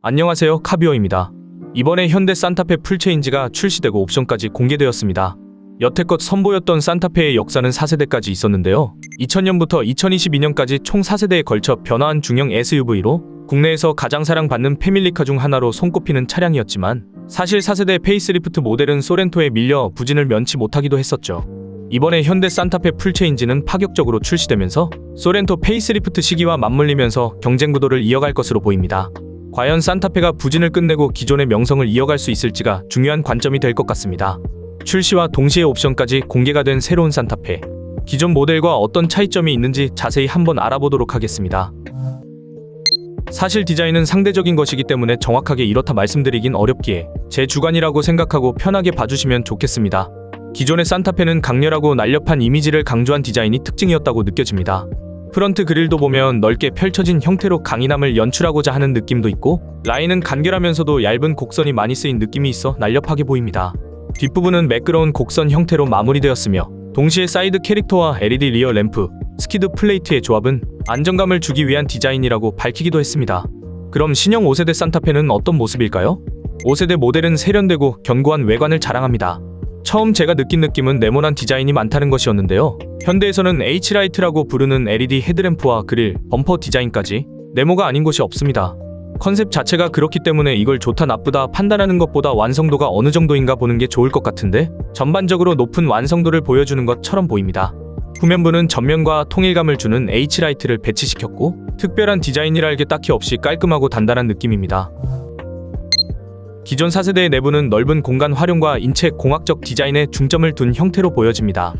안녕하세요, 카비오입니다. 이번에 현대 산타페 풀체인지가 출시되고 옵션까지 공개되었습니다. 여태껏 선보였던 산타페의 역사는 4세대까지 있었는데요. 2000년부터 2022년까지 총 4세대에 걸쳐 변화한 중형 SUV로 국내에서 가장 사랑받는 패밀리카 중 하나로 손꼽히는 차량이었지만 사실 4세대 페이스리프트 모델은 소렌토에 밀려 부진을 면치 못하기도 했었죠. 이번에 현대 산타페 풀체인지는 파격적으로 출시되면서 소렌토 페이스리프트 시기와 맞물리면서 경쟁 구도를 이어갈 것으로 보입니다. 과연 산타페가 부진을 끝내고 기존의 명성을 이어갈 수 있을지가 중요한 관점이 될 것 같습니다. 출시와 동시에 옵션까지 공개가 된 새로운 산타페, 기존 모델과 어떤 차이점이 있는지 자세히 한번 알아보도록 하겠습니다. 사실 디자인은 상대적인 것이기 때문에 정확하게 이렇다 말씀드리긴 어렵기에 제 주관이라고 생각하고 편하게 봐주시면 좋겠습니다. 기존의 산타페는 강렬하고 날렵한 이미지를 강조한 디자인이 특징이었다고 느껴집니다. 프런트 그릴도 보면 넓게 펼쳐진 형태로 강인함을 연출하고자 하는 느낌도 있고, 라인은 간결하면서도 얇은 곡선이 많이 쓰인 느낌이 있어 날렵하게 보입니다. 뒷부분은 매끄러운 곡선 형태로 마무리되었으며 동시에 사이드 캐릭터와 LED 리어 램프, 스키드 플레이트의 조합은 안정감을 주기 위한 디자인이라고 밝히기도 했습니다. 그럼 신형 5세대 산타페는 어떤 모습일까요? 5세대 모델은 세련되고 견고한 외관을 자랑합니다. 처음 제가 느낀 느낌은 네모난 디자인이 많다는 것이었는데요. 현대에서는 H라이트라고 부르는 LED 헤드램프와 그릴, 범퍼 디자인까지 네모가 아닌 곳이 없습니다. 컨셉 자체가 그렇기 때문에 이걸 좋다 나쁘다 판단하는 것보다 완성도가 어느 정도인가 보는 게 좋을 것 같은데, 전반적으로 높은 완성도를 보여주는 것처럼 보입니다. 후면부는 전면과 통일감을 주는 H라이트를 배치시켰고, 특별한 디자인이랄 게 딱히 없이 깔끔하고 단단한 느낌입니다. 기존 4세대의 내부는 넓은 공간 활용과 인체 공학적 디자인에 중점을 둔 형태로 보여집니다.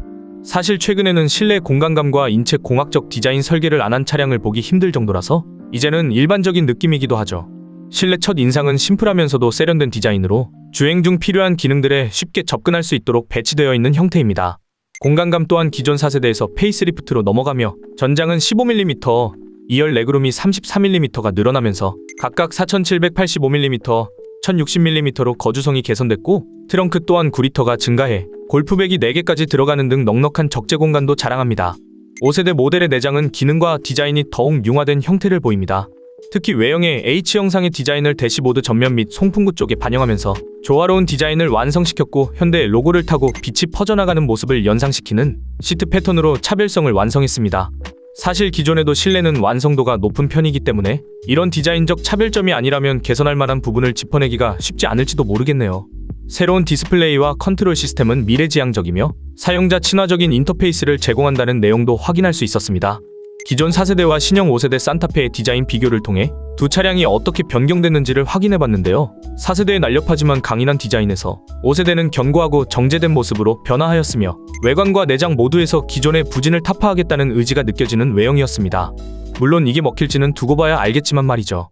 사실 최근에는 실내 공간감과 인체 공학적 디자인 설계를 안 한 차량을 보기 힘들 정도라서 이제는 일반적인 느낌이기도 하죠. 실내 첫 인상은 심플하면서도 세련된 디자인으로 주행 중 필요한 기능들에 쉽게 접근할 수 있도록 배치되어 있는 형태입니다. 공간감 또한 기존 4세대에서 페이스리프트로 넘어가며 전장은 15mm, 2열 레그룸이 33mm가 늘어나면서 각각 4785mm, 1060mm로 거주성이 개선됐고, 트렁크 또한 9리터가 증가해 골프백이 4개까지 들어가는 등 넉넉한 적재 공간도 자랑합니다. 5세대 모델의 내장은 기능과 디자인이 더욱 융화된 형태를 보입니다. 특히 외형의 H형상의 디자인을 대시보드 전면 및 송풍구 쪽에 반영하면서 조화로운 디자인을 완성시켰고, 현대 로고를 타고 빛이 퍼져나가는 모습을 연상시키는 시트 패턴으로 차별성을 완성했습니다. 사실 기존에도 실내는 완성도가 높은 편이기 때문에 이런 디자인적 차별점이 아니라면 개선할 만한 부분을 짚어내기가 쉽지 않을지도 모르겠네요. 새로운 디스플레이와 컨트롤 시스템은 미래지향적이며 사용자 친화적인 인터페이스를 제공한다는 내용도 확인할 수 있었습니다. 기존 4세대와 신형 5세대 산타페의 디자인 비교를 통해 두 차량이 어떻게 변경됐는지를 확인해봤는데요. 4세대의 날렵하지만 강인한 디자인에서 5세대는 견고하고 정제된 모습으로 변화하였으며 외관과 내장 모두에서 기존의 부진을 타파하겠다는 의지가 느껴지는 외형이었습니다. 물론 이게 먹힐지는 두고 봐야 알겠지만 말이죠.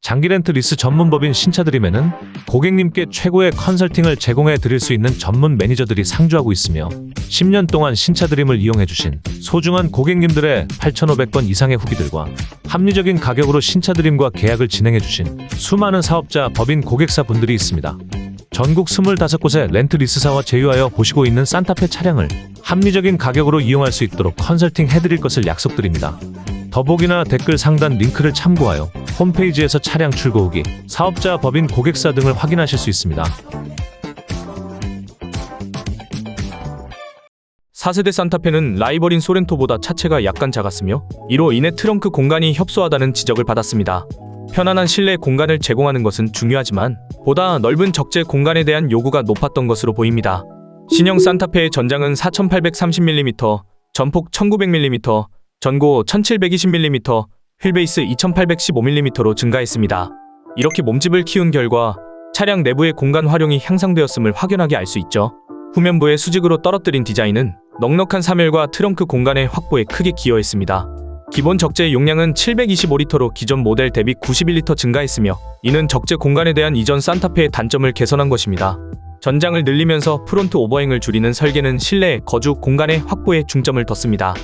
장기 렌트 리스 전문법인 신차드림에는 고객님께 최고의 컨설팅을 제공해 드릴 수 있는 전문 매니저들이 상주하고 있으며 10년 동안 신차드림을 이용해주신 소중한 고객님들의 8,500건 이상의 후기들과 합리적인 가격으로 신차드림과 계약을 진행해주신 수많은 사업자, 법인, 고객사 분들이 있습니다. 전국 25곳의 렌트 리스사와 제휴하여 보시고 있는 산타페 차량을 합리적인 가격으로 이용할 수 있도록 컨설팅 해드릴 것을 약속드립니다. 더보기나 댓글 상단 링크를 참고하여 홈페이지에서 차량 출고 후기, 사업자, 법인, 고객사 등을 확인하실 수 있습니다. 4세대 산타페는 라이벌인 소렌토보다 차체가 약간 작았으며 이로 인해 트렁크 공간이 협소하다는 지적을 받았습니다. 편안한 실내 공간을 제공하는 것은 중요하지만 보다 넓은 적재 공간에 대한 요구가 높았던 것으로 보입니다. 신형 산타페의 전장은 4830mm, 전폭 1900mm, 전고 1720mm, 휠베이스 2815mm로 증가했습니다. 이렇게 몸집을 키운 결과 차량 내부의 공간 활용이 향상되었음을 확연하게 알 수 있죠. 후면부에 수직으로 떨어뜨린 디자인은 넉넉한 사멸과 트렁크 공간의 확보에 크게 기여했습니다. 기본 적재 용량은 725리터로 기존 모델 대비 91리터 증가했으며 이는 적재 공간에 대한 이전 산타페의 단점을 개선한 것입니다. 전장을 늘리면서 프론트 오버행을 줄이는 설계는 실내 거주 공간의 확보에 중점을 뒀습니다.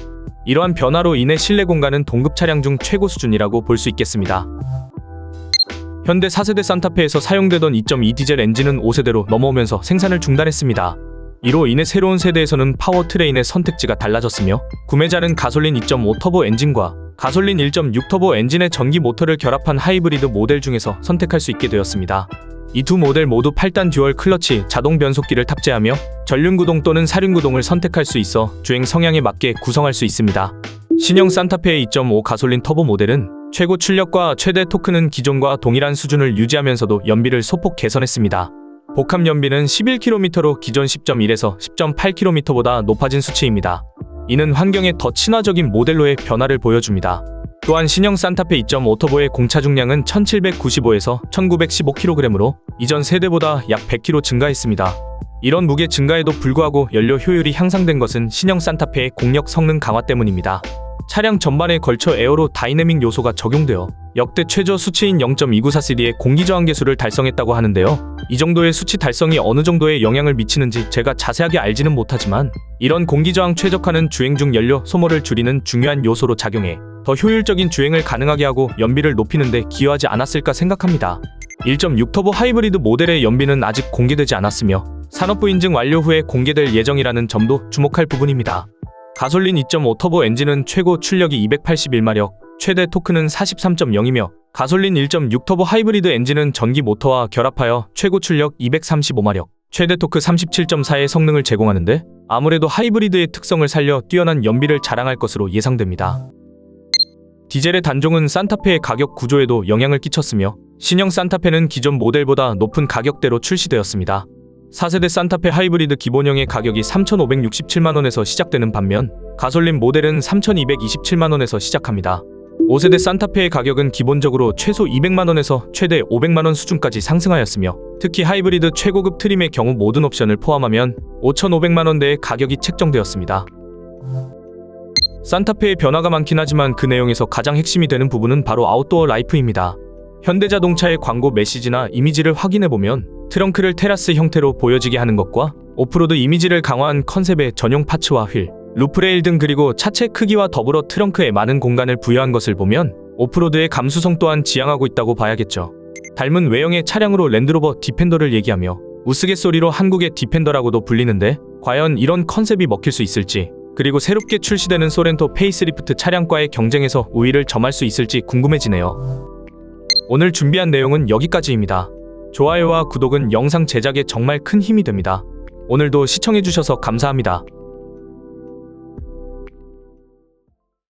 이러한 변화로 인해 실내 공간은 동급 차량 중 최고 수준이라고 볼 수 있겠습니다. 현대 4세대 산타페에서 사용되던 2.2 디젤 엔진은 5세대로 넘어오면서 생산을 중단했습니다. 이로 인해 새로운 세대에서는 파워트레인의 선택지가 달라졌으며 구매자는 가솔린 2.5 터보 엔진과 가솔린 1.6 터보 엔진의 전기 모터를 결합한 하이브리드 모델 중에서 선택할 수 있게 되었습니다. 이 두 모델 모두 8단 듀얼 클러치 자동 변속기를 탑재하며 전륜구동 또는 사륜구동을 선택할 수 있어 주행 성향에 맞게 구성할 수 있습니다. 신형 산타페의 2.5 가솔린 터보 모델은 최고 출력과 최대 토크는 기존과 동일한 수준을 유지하면서도 연비를 소폭 개선했습니다. 복합 연비는 11km로 기존 10.1에서 10.8km보다 높아진 수치입니다. 이는 환경에 더 친화적인 모델로의 변화를 보여줍니다. 또한 신형 산타페 2.5 터보의 공차 중량은 1795에서 1915kg으로 이전 세대보다 약 100kg 증가했습니다. 이런 무게 증가에도 불구하고 연료 효율이 향상된 것은 신형 산타페의 공력 성능 강화 때문입니다. 차량 전반에 걸쳐 에어로 다이내믹 요소가 적용되어 역대 최저 수치인 0.294cd의 공기저항계수를 달성했다고 하는데요. 이 정도의 수치 달성이 어느 정도의 영향을 미치는지 제가 자세하게 알지는 못하지만 이런 공기저항 최적화는 주행 중 연료 소모를 줄이는 중요한 요소로 작용해 더 효율적인 주행을 가능하게 하고 연비를 높이는 데 기여하지 않았을까 생각합니다. 1.6 터보 하이브리드 모델의 연비는 아직 공개되지 않았으며 산업부 인증 완료 후에 공개될 예정이라는 점도 주목할 부분입니다. 가솔린 2.5 터보 엔진은 최고 출력이 281마력, 최대 토크는 43.0이며 가솔린 1.6 터보 하이브리드 엔진은 전기 모터와 결합하여 최고 출력 235마력, 최대 토크 37.4의 성능을 제공하는데 아무래도 하이브리드의 특성을 살려 뛰어난 연비를 자랑할 것으로 예상됩니다. 디젤의 단종은 산타페의 가격 구조에도 영향을 끼쳤으며 신형 산타페는 기존 모델보다 높은 가격대로 출시되었습니다. 4세대 산타페 하이브리드 기본형의 가격이 3,567만원에서 시작되는 반면 가솔린 모델은 3,227만원에서 시작합니다. 5세대 산타페의 가격은 기본적으로 최소 200만원에서 최대 500만원 수준까지 상승하였으며 특히 하이브리드 최고급 트림의 경우 모든 옵션을 포함하면 5,500만원대의 가격이 책정되었습니다. 산타페의 변화가 많긴 하지만 그 내용에서 가장 핵심이 되는 부분은 바로 아웃도어 라이프입니다. 현대자동차의 광고 메시지나 이미지를 확인해보면 트렁크를 테라스 형태로 보여지게 하는 것과 오프로드 이미지를 강화한 컨셉의 전용 파츠와 휠, 루프레일 등 그리고 차체 크기와 더불어 트렁크에 많은 공간을 부여한 것을 보면 오프로드의 감수성 또한 지향하고 있다고 봐야겠죠. 닮은 외형의 차량으로 랜드로버 디펜더를 얘기하며 우스갯소리로 한국의 디펜더라고도 불리는데 과연 이런 컨셉이 먹힐 수 있을지 그리고 새롭게 출시되는 소렌토 페이스리프트 차량과의 경쟁에서 우위를 점할 수 있을지 궁금해지네요. 오늘 준비한 내용은 여기까지입니다. 좋아요와 구독은 영상 제작에 정말 큰 힘이 됩니다. 오늘도 시청해주셔서 감사합니다.